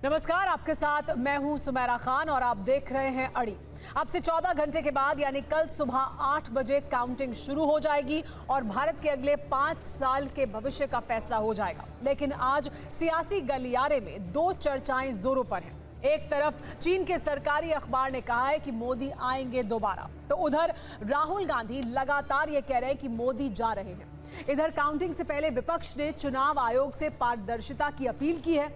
नमस्कार, आपके साथ मैं हूं सुमेरा खान और आप देख रहे हैं अड़ी। अब से 14 घंटे के बाद यानी कल सुबह 8 बजे काउंटिंग शुरू हो जाएगी और भारत के अगले 5 साल के भविष्य का फैसला हो जाएगा। लेकिन आज सियासी गलियारे में दो चर्चाएं जोरों पर हैं। एक तरफ चीन के सरकारी अखबार ने कहा है कि मोदी आएंगे दोबारा, तो उधर राहुल गांधी लगातार ये कह रहे हैं कि मोदी जा रहे हैं। इधर काउंटिंग से पहले विपक्ष ने चुनाव आयोग से पारदर्शिता की अपील की है।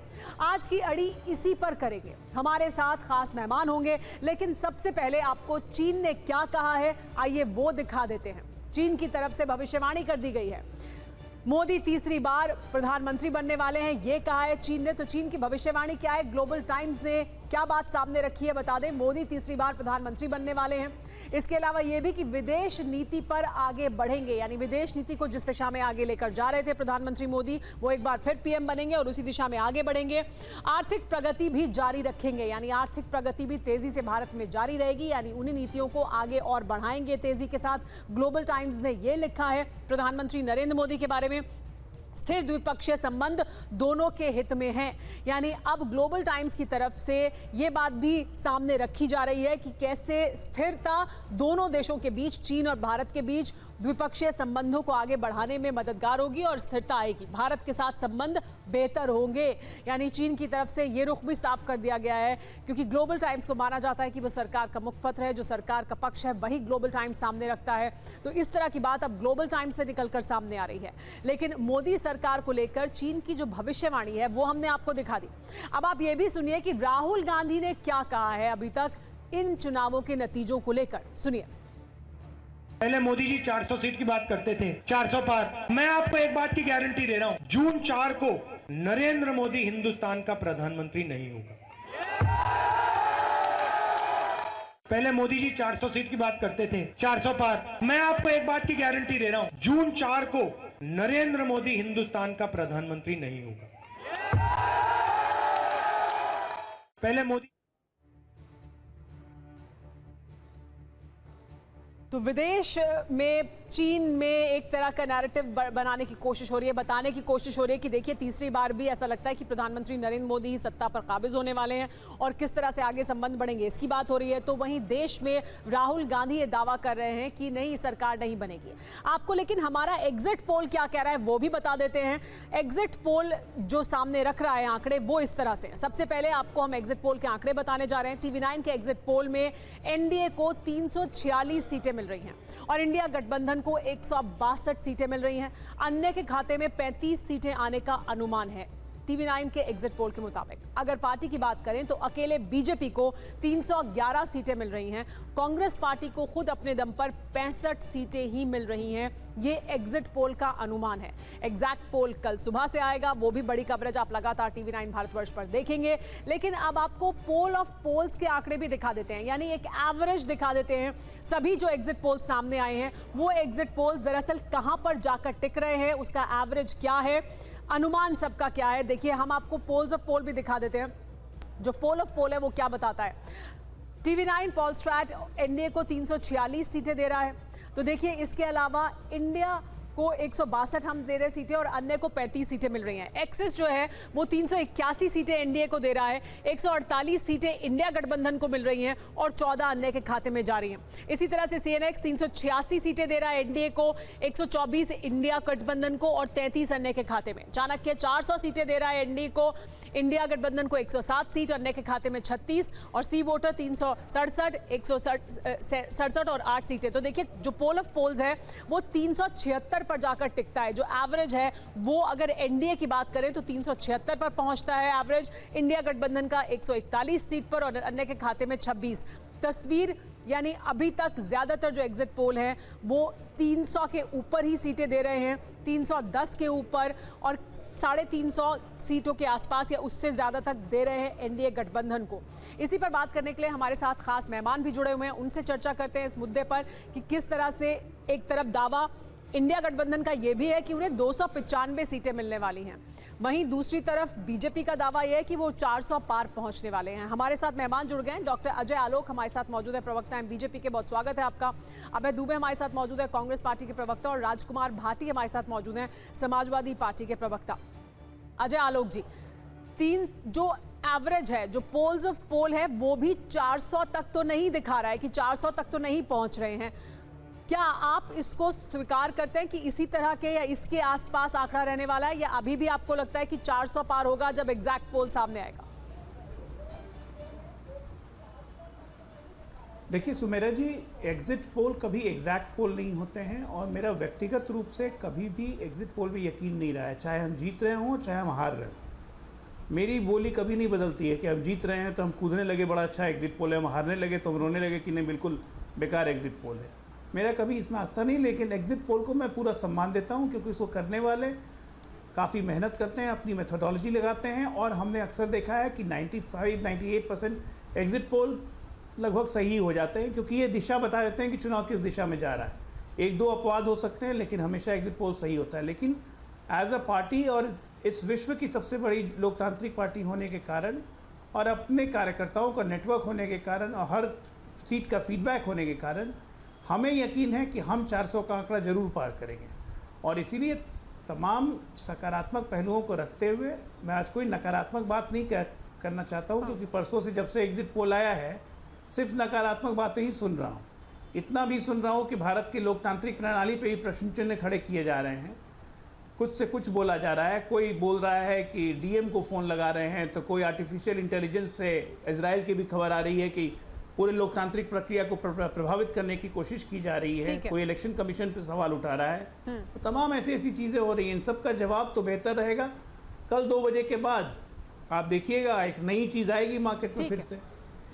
आज की अड़ी इसी पर करेंगे। हमारे साथ खास मेहमान होंगे, लेकिन सबसे पहले आपको चीन ने क्या कहा है, आइए वो दिखा देते हैं। चीन की तरफ से भविष्यवाणी कर दी गई है, मोदी तीसरी बार प्रधानमंत्री बनने वाले हैं, ये कहा है चीन ने। तो चीन की भविष्यवाणी क्या है, ग्लोबल टाइम्स ने क्या बात सामने रखी है, बता दें। मोदी तीसरी बार प्रधानमंत्री बनने वाले हैं। इसके अलावा ये भी कि विदेश नीति पर आगे बढ़ेंगे, यानी विदेश नीति को जिस दिशा में आगे लेकर जा रहे थे प्रधानमंत्री मोदी, वो एक बार फिर पीएम बनेंगे और उसी दिशा में आगे बढ़ेंगे। आर्थिक प्रगति भी जारी रखेंगे, यानी आर्थिक प्रगति भी तेजी से भारत में जारी रहेगी, यानी उन्हीं नीतियों को आगे और बढ़ाएंगे तेजी के साथ। ग्लोबल टाइम्स ने यह लिखा है प्रधानमंत्री नरेंद्र मोदी के बारे में, स्थिर द्विपक्षीय संबंध दोनों के हित में हैं। यानी अब ग्लोबल टाइम्स की तरफ से ये बात भी सामने रखी जा रही है कि कैसे स्थिरता दोनों देशों के बीच, चीन और भारत के बीच, द्विपक्षीय संबंधों को आगे बढ़ाने में मददगार होगी और स्थिरता आएगी। भारत के साथ संबंध बेहतर होंगे, यानी चीन की तरफ से ये रुख भी साफ कर दिया गया है, क्योंकि ग्लोबल टाइम्स को माना जाता है कि वो सरकार का मुखपत्र है, जो सरकार का पक्ष है वही ग्लोबल टाइम्स सामने रखता है। तो इस तरह की बात अब ग्लोबल टाइम्स से निकलकर सामने आ रही है। लेकिन मोदी सरकार को लेकर चीन की जो भविष्यवाणी है वो हमने आपको दिखा दी। अब आप ये भी सुनिए कि राहुल गांधी ने क्या कहा है अभी तक इन चुनावों के नतीजों को लेकर। सुनिए। पहले मोदी जी 400 सीट की बात करते थे, 400 पार। मैं आपको एक बात की गारंटी दे रहा हूं, जून 4 को नरेंद्र मोदी हिंदुस्तान का प्रधानमंत्री नहीं होगा। पहले मोदी जी 400 सीट की बात करते थे, 400 पार। मैं आपको एक बात की गारंटी दे रहा हूं, जून 4 को नरेंद्र मोदी हिंदुस्तान का प्रधानमंत्री नहीं होगा। पहले मोदी। तो विदेश में चीन में एक तरह का नैरेटिव बनाने की कोशिश हो रही है, बताने की कोशिश हो रही है कि देखिए तीसरी बार भी ऐसा लगता है कि प्रधानमंत्री नरेंद्र मोदी ही सत्ता पर काबिज होने वाले हैं और किस तरह से आगे संबंध बढ़ेंगे इसकी बात हो रही है। तो वहीं देश में राहुल गांधी ये दावा कर रहे हैं कि नहीं, सरकार नहीं बनेगी। आपको लेकिन हमारा एग्जिट पोल क्या कह रहा है वो भी बता देते हैं। एग्जिट पोल जो सामने रख रहा है आंकड़े, वो इस तरह से। सबसे पहले आपको हम एग्जिट पोल के आंकड़े बताने जा रहे हैं। TV9 के एग्जिट पोल में एनडीए को 346 सीटें मिल रही हैं और इंडिया गठबंधन को 162 सीटें मिल रही हैं। अन्य के खाते में 35 सीटें आने का अनुमान है TV9 के एग्जिट पोल के मुताबिक। अगर पार्टी की बात करें तो अकेले बीजेपी को 311 सीटें मिल रही हैं। कांग्रेस पार्टी को खुद अपने दम पर 65 सीटें ही मिल रही हैं। ये एग्जिट पोल का अनुमान है। एग्जैक्ट पोल कल सुबह से आएगा, वो भी बड़ी कवरेज आप लगातार TV9 भारतवर्ष पर देखेंगे। लेकिन अब आपको पोल ऑफ पोल्स के आंकड़े भी दिखा देते हैं, यानी एक एवरेज दिखा देते हैं। सभी जो एग्जिट पोल सामने आए हैं वो एग्जिट पोल दरअसल कहां पर जाकर टिक रहे हैं, उसका एवरेज क्या है, अनुमान सबका क्या है। देखिए, हम आपको पोल्स ऑफ पोल भी दिखा देते हैं। जो पोल ऑफ पोल है वो क्या बताता है। TV9 पोलस्ट्रैट एनडीए को 346 सीटें दे रहा है। तो देखिए, इसके अलावा इंडिया को 162 हम दे रहे सीटें और अन्य को 35 सीटें मिल रही हैं। एक्सिस जो है वो 381 सीटें एनडीए को दे रहा है, 148 सीटें इंडिया गठबंधन को मिल रही हैं और 14 अन्य के खाते में जा रही हैं। इसी तरह से CNX 386 सीटें दे रहा है एनडीए को, 124 इंडिया गठबंधन को और 33 अन्य के खाते में। चाणक्य 400 सीटें दे रहा है एनडीए को, इंडिया गठबंधन को 107 सीट, अन्य के खाते में 36 और सी वोटर 367, 167 और 8 सीटें। तो देखिए, जो पोल ऑफ पोल्स है वो 376 पर जाकर टिकता है। जो एवरेज है वो अगर एनडीए की बात करें तो 376 पर पहुंचता है एवरेज, इंडिया गठबंधन का 141 सीट पर और अन्य के खाते में 26। तस्वीर यानी अभी तक ज्यादातर जो एग्जिट पोल हैं वो 300 के ऊपर ही सीटें दे रहे हैं, 310 के ऊपर और 350 सीटों के आसपास या उससे ज्यादा तक दे रहे हैं एनडीए गठबंधन को। इसी पर बात करने के लिए हमारे साथ खास मेहमान भी जुड़े हुए हैं, उनसे चर्चा करते हैं इस मुद्दे पर कि किस तरह से एक तरफ दावा इंडिया गठबंधन का यह भी है कि उन्हें 295 सीटें मिलने वाली हैं, वहीं दूसरी तरफ बीजेपी का दावा यह है कि वो 400 पार पहुंचने वाले हैं। हमारे साथ मेहमान जुड़ गए हैं। डॉक्टर अजय आलोक हमारे साथ मौजूद है, प्रवक्ता हैं बीजेपी के, बहुत स्वागत है आपका। अभय दुबे हमारे साथ मौजूद है, कांग्रेस पार्टी के प्रवक्ता, और राजकुमार भाटी हमारे साथ मौजूद हैं, समाजवादी पार्टी के प्रवक्ता। अजय आलोक जी, तीन जो एवरेज है, जो पोल्स ऑफ पोल है, वो भी 400 तक तो नहीं दिखा रहा है कि 400 तक तो नहीं पहुंच रहे हैं। क्या आप इसको स्वीकार करते हैं कि इसी तरह के या इसके आसपास आंकड़ा रहने वाला है, या अभी भी आपको लगता है कि 400 पार होगा जब एग्जैक्ट पोल सामने आएगा? देखिए सुमेरा जी, एग्जिट पोल कभी एग्जैक्ट पोल नहीं होते हैं, और मेरा व्यक्तिगत रूप से कभी भी एग्जिट पोल पे यकीन नहीं रहा है, चाहे हम जीत रहे हों चाहे हम हार रहे हों। मेरी बोली कभी नहीं बदलती है कि हम जीत रहे हैं तो हम कूदने लगे बड़ा अच्छा एग्जिट पोल है, हम हारने लगे तो हम रोने लगे कि नहीं बिल्कुल बेकार एग्जिट पोल है। मेरा कभी इसमें आस्था नहीं, लेकिन एग्जिट पोल को मैं पूरा सम्मान देता हूँ, क्योंकि उसको करने वाले काफ़ी मेहनत करते हैं, अपनी मेथोडोलॉजी लगाते हैं, और हमने अक्सर देखा है कि 95-98% एग्जिट पोल लगभग सही हो जाते हैं, क्योंकि ये दिशा बता देते हैं कि चुनाव किस दिशा में जा रहा है। एक दो अपवाद हो सकते हैं, लेकिन हमेशा एग्जिट पोल सही होता है। लेकिन एज अ पार्टी और इस विश्व की सबसे बड़ी लोकतांत्रिक पार्टी होने के कारण, और अपने कार्यकर्ताओं का नेटवर्क होने के कारण, और हर सीट का फीडबैक होने के कारण, हमें यकीन है कि हम 400 का आंकड़ा जरूर पार करेंगे। और इसीलिए तमाम सकारात्मक पहलुओं को रखते हुए मैं आज कोई नकारात्मक बात नहीं करना चाहता हूँ, क्योंकि परसों से जब से एग्जिट पोल आया है सिर्फ नकारात्मक बातें ही सुन रहा हूँ। इतना भी सुन रहा हूँ कि भारत की लोकतांत्रिक प्रणाली पे ही प्रश्न चिन्ह खड़े किए जा रहे हैं, कुछ से कुछ बोला जा रहा है। कोई बोल रहा है कि डीएम को फ़ोन लगा रहे हैं, तो कोई आर्टिफिशियल इंटेलिजेंस से इजराइल की भी खबर आ रही है कि पूरे लोकतांत्रिक प्रक्रिया को प्रभावित करने की कोशिश की जा रही है। कोई इलेक्शन कमीशन पर सवाल उठा रहा है। तो तमाम ऐसी ऐसी चीज़ें हो रही हैं। इन सब का जवाब तो बेहतर रहेगा कल 2 बजे के बाद। आप देखिएगा एक नई चीज़ आएगी मार्केट में फिर से।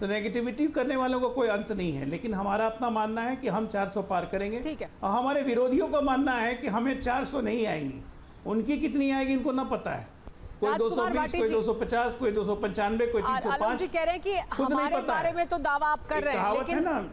तो नेगेटिविटी करने वालों का कोई अंत नहीं है, लेकिन हमारा अपना मानना है कि हम 400 पार करेंगे। और हमारे विरोधियों का मानना है कि हमें 400 नहीं आएंगी। उनकी कितनी आएगी इनको ना पता है। कोई 220, कोई 250, कोई 295, कोई 305। कह रहे हैं कि हमारे बारे में तो दावा आप कर रहे हैं, लेकिन